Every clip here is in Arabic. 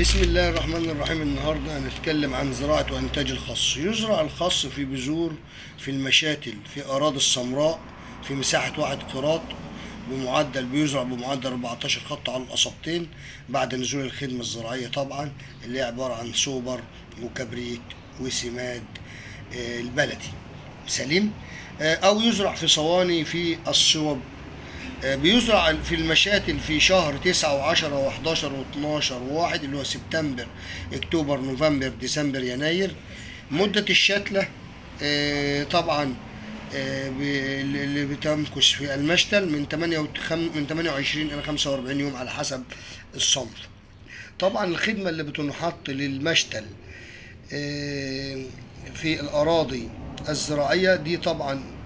بسم الله الرحمن الرحيم. النهارده هنتكلم عن زراعة وإنتاج الخس. يزرع الخس في بذور في المشاتل في أراضي السمراء في مساحة 1 قيراط بيزرع بمعدل 14 خط على القصبتين بعد نزول الخدمة الزراعية طبعا، اللي هي عبارة عن سوبر وكبريت وسماد البلدي سليم. أو يزرع في صواني في الصوب. بيزرع في المشاتل في شهر 9 و10 و11 و12 و1 اللي هو سبتمبر اكتوبر نوفمبر ديسمبر يناير. مدة الشتلة طبعا اللي بتمكث في المشتل من 28 إلى 45 يوم على حسب الصنف. طبعا الخدمة اللي بتنحط للمشتل في الأراضي الزراعية دي طبعا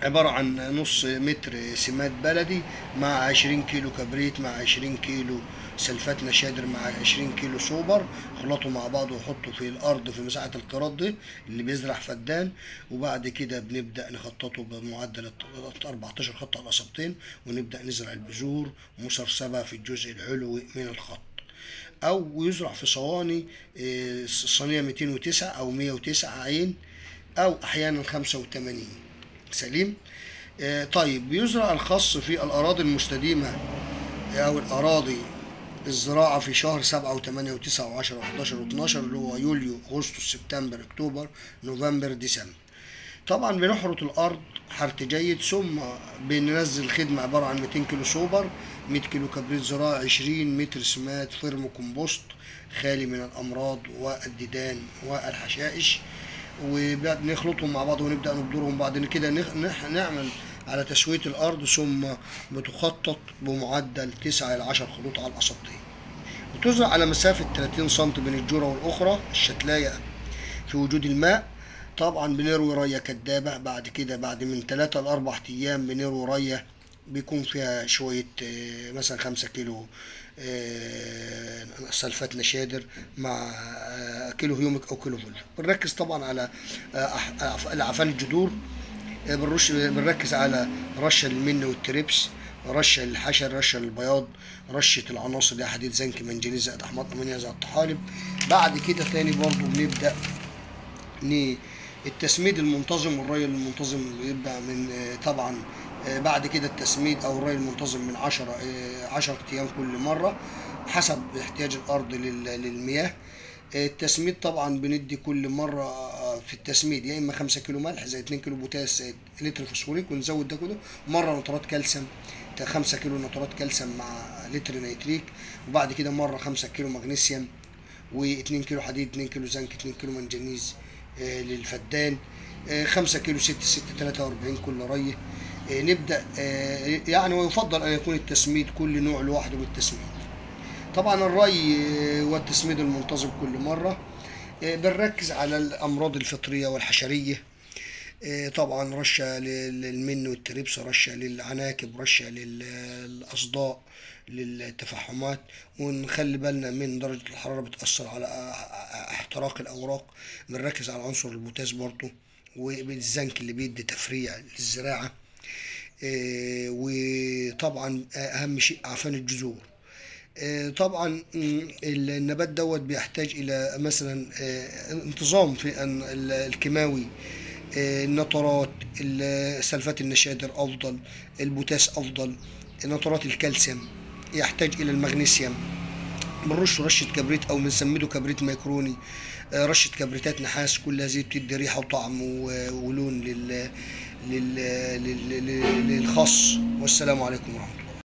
عبارة عن نص متر سماد بلدي مع 20 كيلو كبريت مع 20 كيلو سلفات نشادر مع 20 كيلو سوبر، خلطوا مع بعض وحطوا في الأرض في مساحة القيراط دي اللي بيزرع فدان. وبعد كده بنبدأ نخططه بمعدل 14 خط على القصبتين، ونبدأ نزرع البذور مسرسبة في الجزء العلوي من الخط. أو يزرع في صواني صينية 209 أو 109 عين أو أحيانا 85 سليم. طيب بيزرع الخس في الأراضي المستديمة أو الأراضي الزراعة في شهر 7 و8 و9 و10 و11 و12 اللي هو يوليو أغسطس سبتمبر أكتوبر نوفمبر ديسمبر. طبعا بنحرث الأرض حرث جيد، ثم بننزل خدمة عبارة عن 200 كيلو سوبر 100 كيلو كبريت زراعي 20 متر سماد فيرمو كومبوست خالي من الأمراض والديدان والحشائش، وبنخلطهم مع بعض ونبدأ نبذرهم. بعد كده نعمل على تسوية الأرض، ثم بتخطط بمعدل 9 إلى 10 خطوط على القصبتين. بتزرع على مسافة 30 سم بين الجرة والأخرى الشتلاية في وجود الماء. طبعا بنروي رية كدابة. بعد كده بعد من 3 ل 4 أيام بنروي رية بيكون فيها شوية مثلا 5 كيلو سلفات نشادر مع كيلو هيومك أو كيلو فول. بنركز طبعا على عفان الجذور. بنركز على رشة المن والتريبس، رشة للحشر، رشة للبياض، رشة العناصر اللي هي حديد زنك منجنيز زائد أحماض أمونيا زائد الطحالب. بعد كده تاني برضو بنبدأ التسميد المنتظم والري المنتظم بيبقى من طبعا بعد كده التسميد او الري المنتظم من 10 ايام كل مره حسب احتياج الارض للمياه. التسميد طبعا بندي كل مره في التسميد يا اما 5 كيلو ملح زي 2 كيلو بوتاس زي لتر فوسفوريك، ونزود ده كله مره نترات كالسيوم 5 كيلو نترات كالسيوم مع لتر نيتريك. وبعد كده مره 5 كيلو مغنيسيوم و2 كيلو حديد 2 كيلو زنك 2 كيلو منجنيز للفدان 5 كيلو 6 43 كل ري. نبدأ يعني ويفضل أن يكون التسميد كل نوع لوحده بالتسميد. طبعا الري والتسميد المنتظم كل مرة. بنركز على الأمراض الفطرية والحشرية، طبعا رشة للمن والتريبس، رشة للعناكب، رشة للأصداء، للتفحمات. ونخلي بالنا من درجة الحرارة بتأثر على احتراق الأوراق. بنركز على عنصر البوتاس برضو والزنك اللي بيدي تفريع للزراعة. وطبعا أهم شيء عفان الجذور. طبعا النبات دوت بيحتاج إلى مثلا انتظام في الكيماوي، النترات، سلفات النشادر أفضل، البوتاس أفضل، نترات الكالسيوم يحتاج إلى المغنيسيوم. بنرش رشة كبريت أو بنسمده كبريت ميكروني، رشة كبريتات نحاس. كل هذه بتدي ريحة وطعم ولون للخس. والسلام عليكم ورحمة الله.